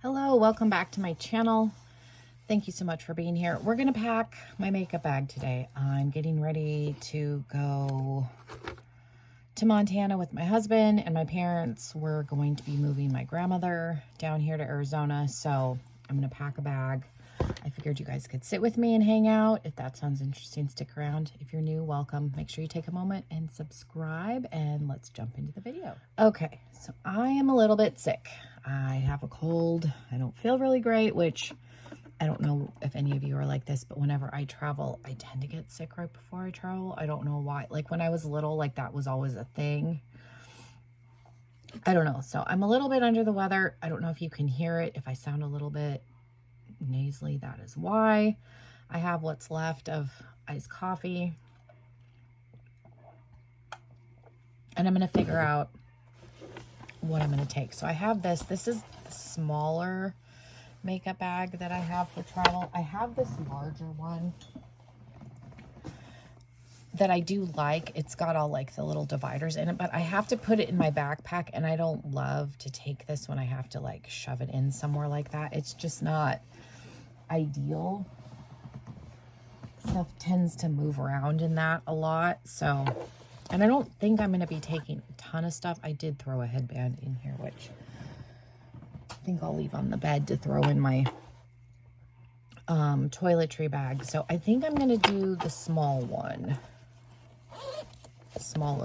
Hello, welcome back to my channel. Thank you so much for being here. We're gonna pack my makeup bag today. I'm getting ready to go to Montana with my husband and my parents. We're going to be moving my grandmother down here to Arizona, so I'm gonna pack a bag. I figured you guys could sit with me and hang out. If that sounds interesting, stick around. If you're new, welcome. Make sure you take a moment and subscribe, and let's jump into the video. Okay, so I am a little bit sick. I have a cold. I don't feel really great, which I don't know if any of you are like this, but whenever I travel, I tend to get sick right before I travel. I don't know why. Like when I was little, like that was always a thing. I don't know. So I'm a little bit under the weather. I don't know if you can hear it. If I sound a little bit nasally, that is why. I have what's left of iced coffee, and I'm going to figure out what I'm going to take. So I have this is the smaller makeup bag that I have for travel. I have this larger one that I do like. It's got all like the little dividers in it, but I have to put it in my backpack, and I don't love to take this when I have to like shove it in somewhere like that. It's just not ideal. Stuff tends to move around in that a lot. So, and I don't think I'm going to be taking a ton of stuff. I did throw a headband in here, which I think I'll leave on the bed to throw in my toiletry bag. So I think I'm going to do the small one. Small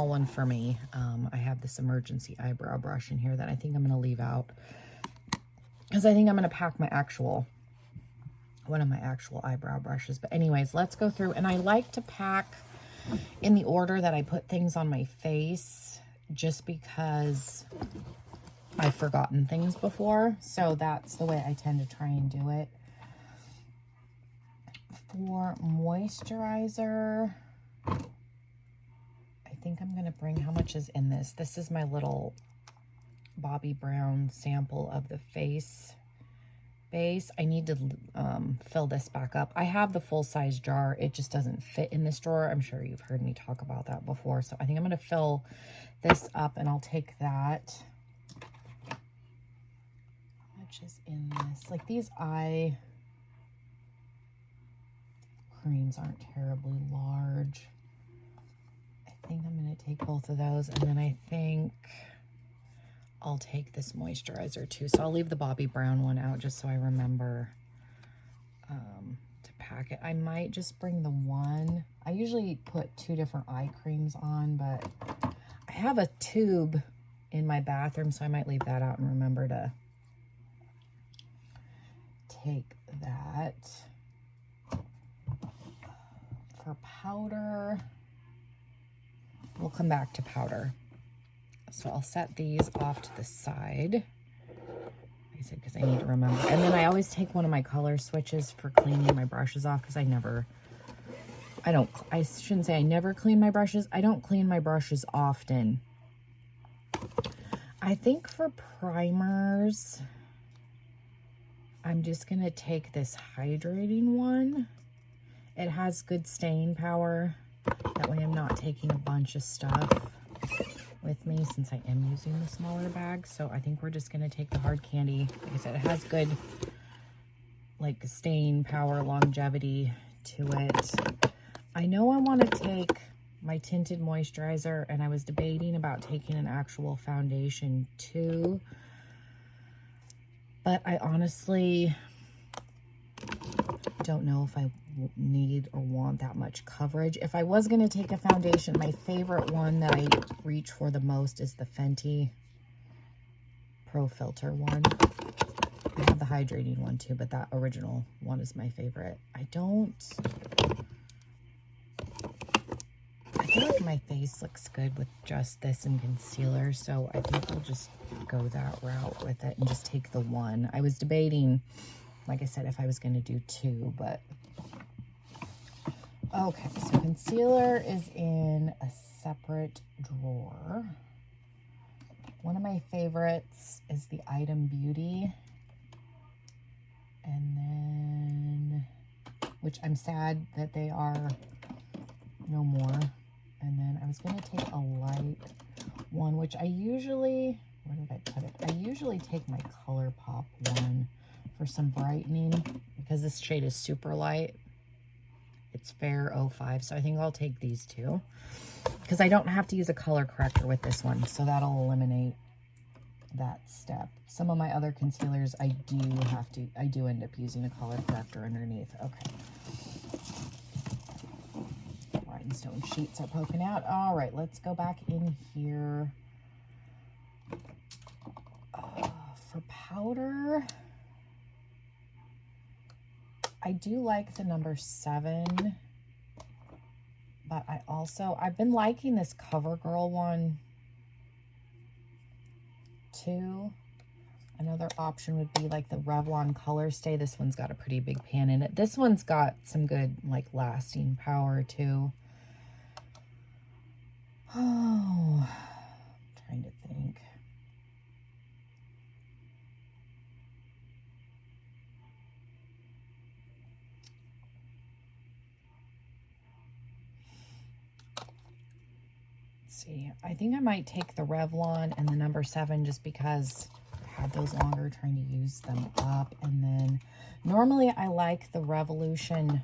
one for me. I have this emergency eyebrow brush in here that I think I'm going to leave out, because I think I'm going to pack my one of my actual eyebrow brushes. But anyways, let's go through. And I like to pack in the order that I put things on my face, just because I've forgotten things before. So that's the way I tend to try and do it. For moisturizer, I think I'm going to bring, how much is in this? This is my little Bobbi Brown sample of the face base. I need to fill this back up. I have the full-size jar. It just doesn't fit in this drawer. I'm sure you've heard me talk about that before. So I think I'm going to fill this up, and I'll take that. How much is in this? Like, these eye creams aren't terribly large. I think I'm going to take both of those, and then I think I'll take this moisturizer too. So I'll leave the Bobbi Brown one out just so I remember to pack it. I might just bring the one. I usually put 2 different eye creams on, but I have a tube in my bathroom, so I might leave that out and remember to take that. For powder, we'll come back to powder. So I'll set these off to the side, like I said, because I need to remember. And then I always take one of my color switches for cleaning my brushes off, because I shouldn't say I never clean my brushes. I don't clean my brushes often. I think for primers, I'm just going to take this hydrating one. It has good stain power. That way I'm not taking a bunch of stuff with me, since I am using the smaller bag. So I think we're just going to take the hard candy. Like I said, it has good like stain power, longevity to it. I know I want to take my tinted moisturizer, and I was debating about taking an actual foundation too, but I honestly don't know if I need or want that much coverage. If I was going to take a foundation, my favorite one that I reach for the most is the Fenty Pro Filter one. I have the hydrating one too, but that original one is my favorite. I feel like my face looks good with just this and concealer, so I think I'll just go that route with it and just take the one. I was debating, like I said, if I was going to do 2, but okay. So concealer is in a separate drawer. One of my favorites is the Item Beauty, and then, which I'm sad that they are no more. And then I was going to take a light one, which I usually Where did I put it? I usually take my ColourPop one for some brightening because this shade is super light. It's Fair 05, so I think I'll take these two because I don't have to use a color corrector with this one, so that'll eliminate that step. Some of my other concealers, I do end up using a color corrector underneath. Okay. Rhinestone sheets are poking out. All right, let's go back in here. For powder, I do like the number 7, but I've been liking this CoverGirl one too. Another option would be like the Revlon Color Stay. This one's got a pretty big pan in it. This one's got some good like lasting power too. Oh, I'm trying to think. See, I think I might take the Revlon and the number 7 just because I had those longer, trying to use them up. And then normally I like the Revolution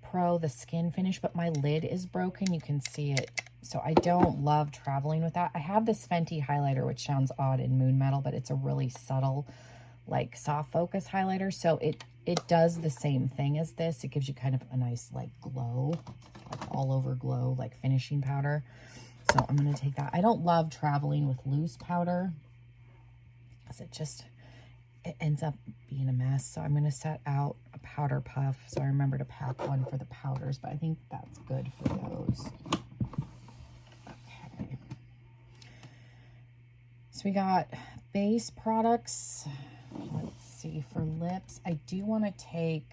Pro, the skin finish, but my lid is broken. You can see it. So I don't love traveling with that. I have this Fenty highlighter, which sounds odd in Moon Metal, but it's a really subtle, like soft focus highlighter. So it does the same thing as this. It gives you kind of a nice like glow, like all over glow, like finishing powder. So I'm going to take that. I don't love traveling with loose powder because it ends up being a mess. So I'm going to set out a powder puff. So I remember to pack one for the powders, but I think that's good for those. Okay. So we got base products. Let's see, for lips, I do want to take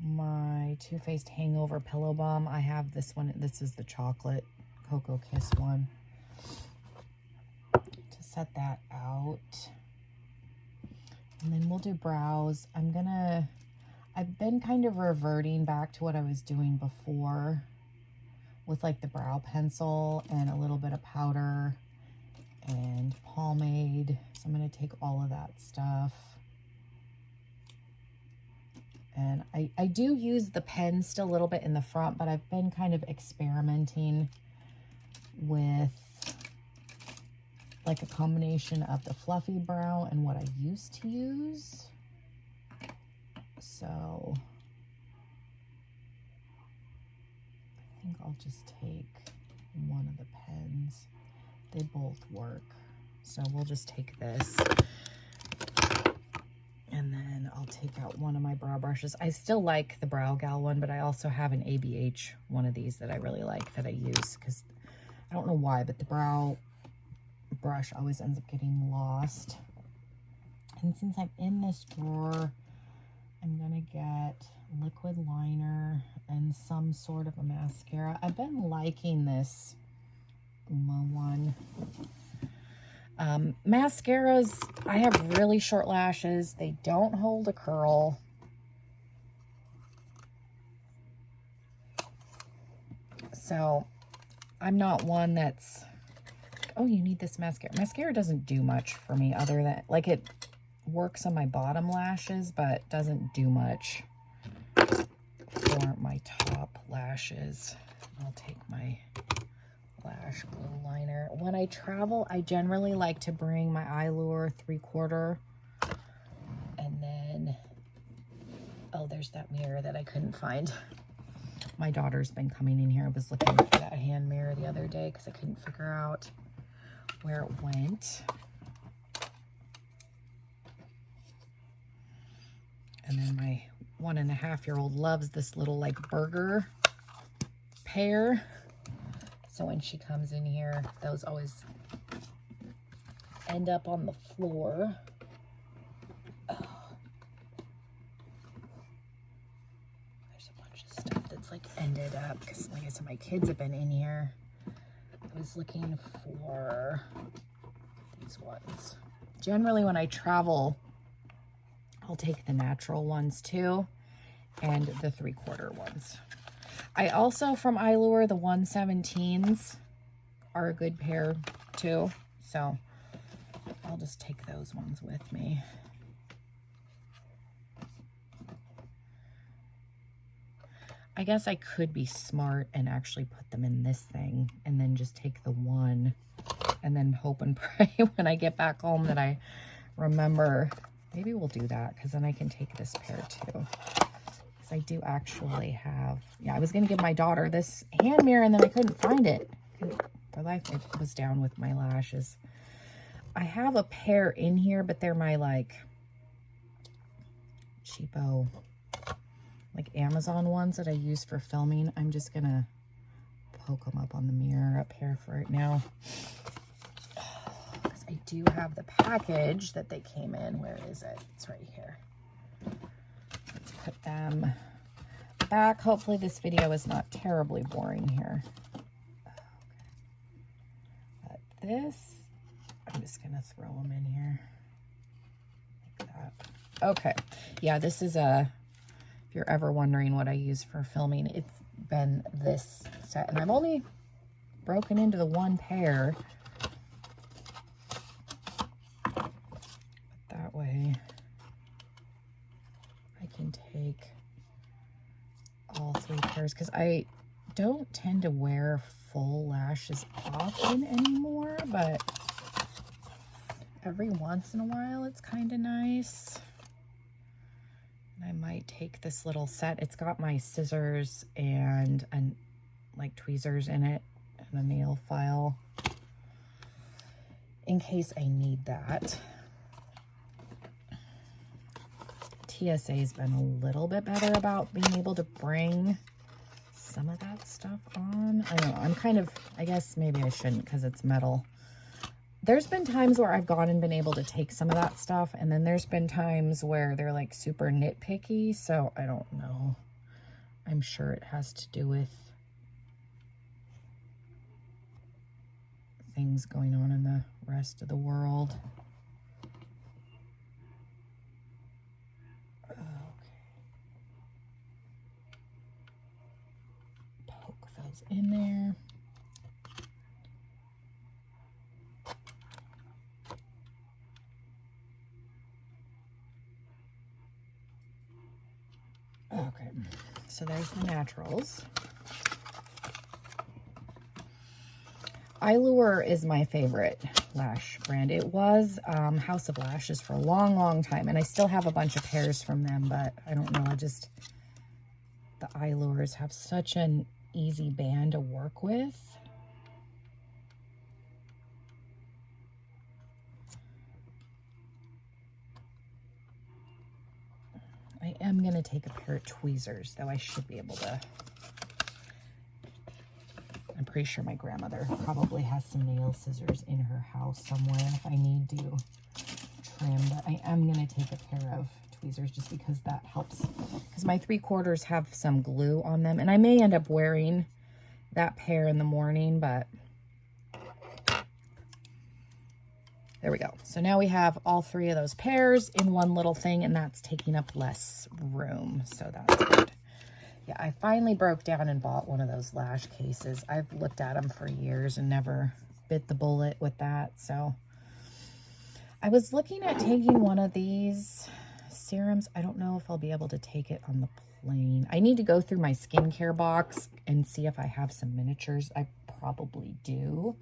my Too Faced Hangover Pillow Balm. I have this one. This is the chocolate Cocoa Kiss one. To set that out. And then we'll do brows. I've been kind of reverting back to what I was doing before with like the brow pencil and a little bit of powder and pomade. So I'm going to take all of that stuff. And I do use the pen still a little bit in the front, but I've been kind of experimenting with like a combination of the fluffy brow and what I used to use. So I think I'll just take one of the pens. They both work. So we'll just take this. And then I'll take out one of my brow brushes. I still like the Brow Gal one, but I also have an ABH one of these that I really like that I use because I don't know why, but the brow brush always ends up getting lost. And since I'm in this drawer, I'm going to get liquid liner and some sort of a mascara. I've been liking this Uma one. Mascaras, I have really short lashes. They don't hold a curl. So I'm not one that's, oh, you need this mascara. Mascara doesn't do much for me other than, like, it works on my bottom lashes, but doesn't do much for my top lashes. I'll take my lash glue liner. When I travel, I generally like to bring my Eyelure 3/4. And then, oh, there's that mirror that I couldn't find. My daughter's been coming in here. I was looking for that hand mirror the other day because I couldn't figure out where it went. And then my 1.5-year-old loves this little like burger pear. So when she comes in here, those always end up on the floor. Oh. There's a bunch of stuff that's like ended up because, like I said, my kids have been in here. I was looking for these ones. Generally, when I travel, I'll take the natural ones too, and the 3/4 ones. I also, from Eyelure, the 117s are a good pair too. So I'll just take those ones with me. I guess I could be smart and actually put them in this thing and then just take the one and then hope and pray when I get back home that I remember. Maybe we'll do that because then I can take this pair too. Because I do actually have, yeah, I was going to give my daughter this hand mirror and then I couldn't find it. For life, it was down with my lashes. I have a pair in here, but they're my like cheapo, like Amazon ones that I use for filming. I'm just going to poke them up on the mirror up here for right now. Because I do have the package that they came in. Where is it? It's right here. Let's put them back. Hopefully this video is not terribly boring here. But this, I'm just going to throw them in here. Like that. Okay. Yeah, this is a, if you're ever wondering what I use for filming, it's been this set. And I've only broken into the one pair. But that way I can take all three pairs because I don't tend to wear full lashes often anymore, but every once in a while it's kind of nice. And I might take this little set. It's got my scissors and like tweezers in it and a nail file in case I need that. TSA's been a little bit better about being able to bring some of that stuff on. I don't know. I'm kind of, I guess maybe I shouldn't because it's metal. There's been times where I've gone and been able to take some of that stuff, and then there's been times where they're like super nitpicky, so I don't know. I'm sure it has to do with things going on in the rest of the world. Okay. Poke those in there. Okay, so there's the naturals. Allure is my favorite lash brand. It was House of Lashes for a long, long time, and I still have a bunch of pairs from them, but I don't know, the Allures have such an easy band to work with. I am going to take a pair of tweezers, though I should be able to. I'm pretty sure my grandmother probably has some nail scissors in her house somewhere if I need to trim. But I am going to take a pair of tweezers just because that helps. Because my 3/4 have some glue on them. And I may end up wearing that pair in the morning, but there we go. So now we have all three of those pairs in one little thing, and that's taking up less room. So that's good. Yeah, I finally broke down and bought one of those lash cases. I've looked at them for years and never bit the bullet with that. So I was looking at taking one of these serums. I don't know if I'll be able to take it on the plane. I need to go through my skincare box and see if I have some miniatures. I probably do.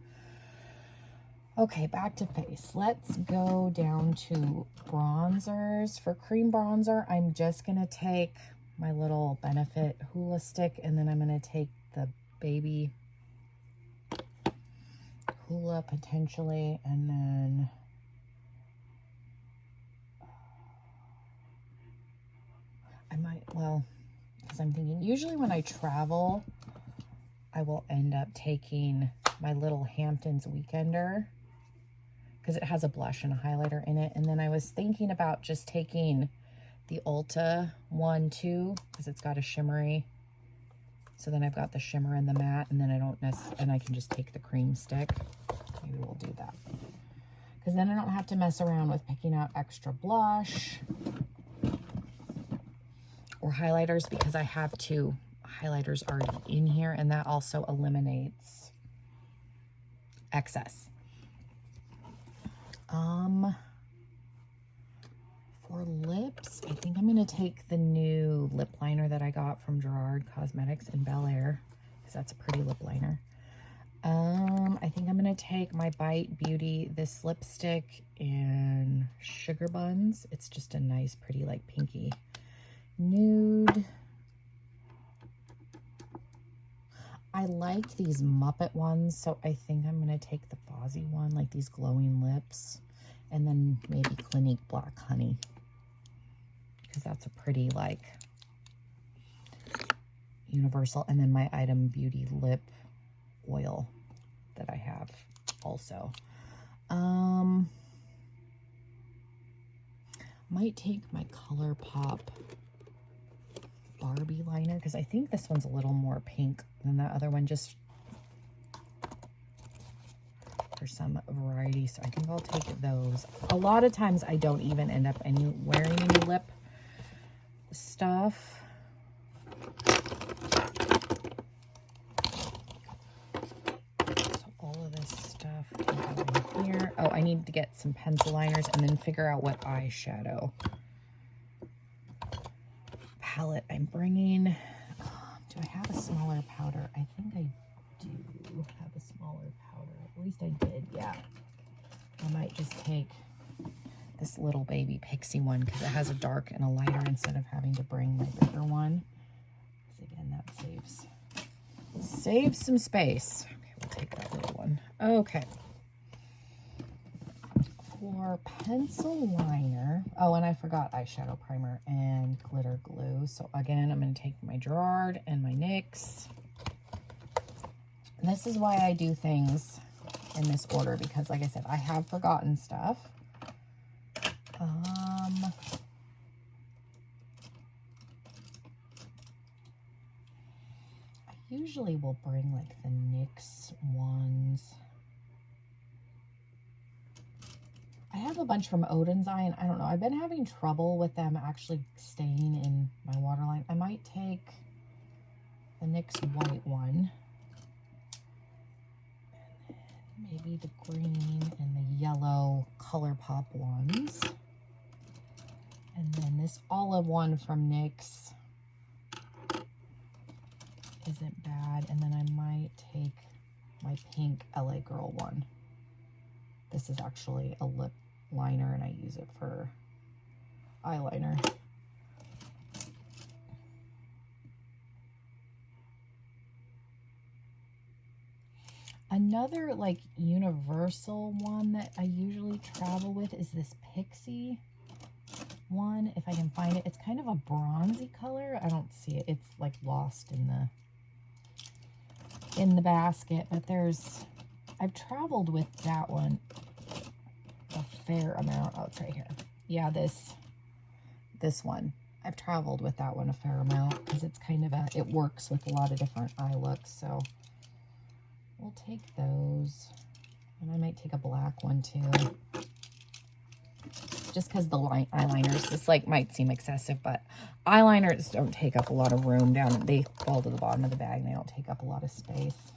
Okay, back to face. Let's go down to bronzers. For cream bronzer, I'm just going to take my little Benefit Hula Stick, and then I'm going to take the Baby Hula potentially, and then I might, well, because I'm thinking, usually when I travel, I will end up taking my little Hamptons Weekender, because it has a blush and a highlighter in it. And then I was thinking about just taking the Ulta one too, because it's got a shimmery. So then I've got the shimmer and the matte, and then and I can just take the cream stick. Maybe we'll do that. Because then I don't have to mess around with picking out extra blush or highlighters, because I have 2 highlighters already in here, and that also eliminates excess. For lips, I think I'm going to take the new lip liner that I got from Gerard Cosmetics in Bel Air, because that's a pretty lip liner. I think I'm going to take my Bite Beauty, this lipstick in Sugar Buns. It's just a nice, pretty, like, pinky nude. I like these Muppet ones, so I think I'm going to take the Fozzie one, like these glowing lips, and then maybe Clinique Black Honey, because that's a pretty, like, universal. And then my Item Beauty lip oil that I have also. Might take my ColourPop Barbie liner, because I think this one's a little more pink than that other one, just for some variety. So I think I'll take those. A lot of times I don't even end up wearing any lip stuff. So all of this stuff can go in here. Oh, I need to get some pencil liners and then figure out what eyeshadow palette I'm bringing. Do I have a smaller powder? I think I do have a smaller powder. At least I did, yeah. I might just take this little baby Pixie one, because it has a dark and a lighter, instead of having to bring my bigger one. Because again, that saves some space. Okay, we'll take that little one. Okay. For pencil liner, oh, and I forgot eyeshadow primer and glitter glue. So again, I'm going to take my Gerard and my NYX. And this is why I do things in this order, because like I said, I have forgotten stuff. I usually will bring like the NYX ones. I have a bunch from Odin's Eye, and I don't know, I've been having trouble with them actually staying in my waterline. I might take the NYX white one, and then maybe the green and the yellow ColourPop ones, and then this olive one from NYX isn't bad, and then I might take my pink LA Girl one. This is actually a lip liner, and I use it for eyeliner. Another like universal one that I usually travel with is this Pixie one, if I can find it. It's kind of a bronzy color. I don't see it. It's like lost in the basket, but I've traveled with that one a fair amount. Oh, it's right here. Yeah, this one. I've traveled with that one a fair amount, because it's kind of it works with a lot of different eye looks. So we'll take those. And I might take a black one too, just because the eyeliners, this like might seem excessive, but eyeliners don't take up a lot of room down. They fall to the bottom of the bag, and they don't take up a lot of space.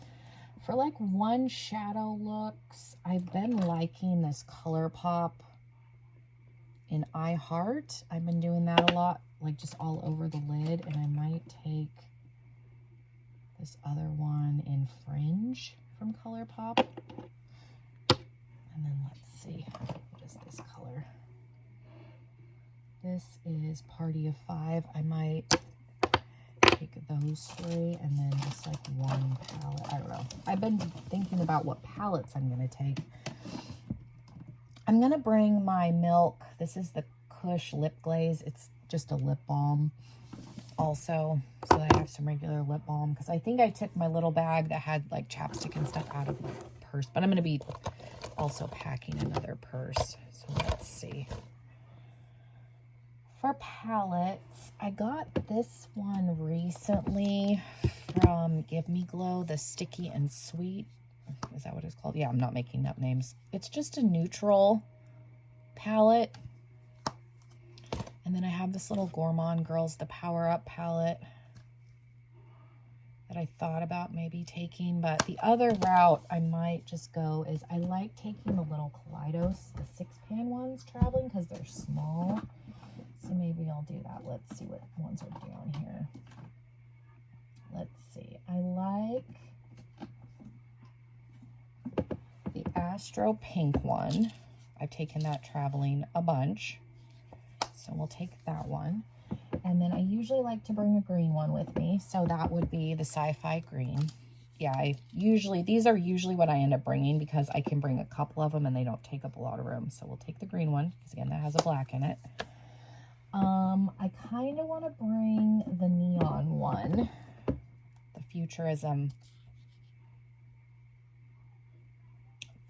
For like one shadow looks, I've been liking this ColourPop in I Heart. I've been doing that a lot, like just all over the lid. And I might take this other one in Fringe from ColourPop. And then let's see, what is this color? This is Party of Five. I might take those three, and then just like one palette. I don't know. I've been thinking about what palettes I'm going to take. I'm going to bring my Milk. This is the Kush Lip Glaze. It's just a lip balm also, so that I have some regular lip balm, because I think I took my little bag that had like chapstick and stuff out of my purse, but I'm going to be also packing another purse. So let's see. For palettes, I got this one recently from Give Me Glow, the Sticky and Sweet. Is that what it's called? Yeah, I'm not making up names. It's just a neutral palette. And then I have this little Gourmand Girls, the Power Up palette. that I thought about maybe taking, but the other route I might just go is I like taking the little Kaleidos, the 6-pan ones traveling because they're small. So maybe I'll do that. Let's see what ones are down here. Let's see. I like the Astro Pink one. I've taken that traveling a bunch. So we'll take that one. And then I usually like to bring a green one with me. So that would be the Sci-Fi Green. Yeah, these are usually what I end up bringing because I can bring a couple of them and they don't take up a lot of room. So we'll take the green one because again, that has a black in it. I kind of want to bring the neon one, the Futurism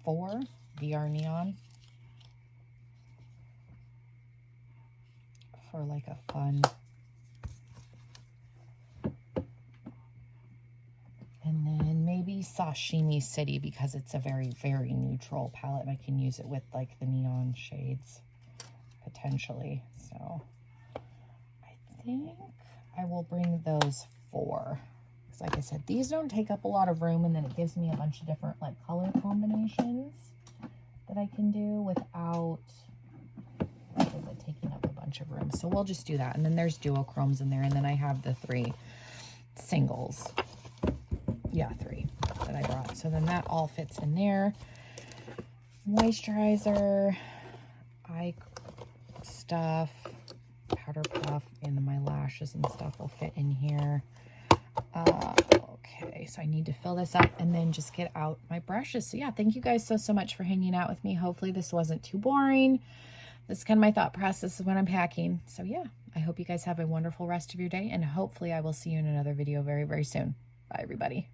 4 VR Neon, for like a fun, and then maybe Sashimi City because it's a very, very neutral palette and I can use it with like the neon shades potentially. So I think I will bring those 4 because like I said, these don't take up a lot of room, and then it gives me a bunch of different like color combinations that I can do without taking up a bunch of room. So we'll just do that. And then there's duochromes in there, and then I have the 3 singles. Yeah, 3 that I brought. So then that all fits in there. Moisturizer, eye stuff, powder puff, and then my lashes and stuff will fit in here. Okay, so I need to fill this up and then just get out my brushes. So yeah, thank you guys so much for hanging out with me. Hopefully this wasn't too boring. This is kind of my thought process when I'm packing. So yeah, I hope you guys have a wonderful rest of your day, and hopefully I will see you in another video very, very soon. Bye, everybody.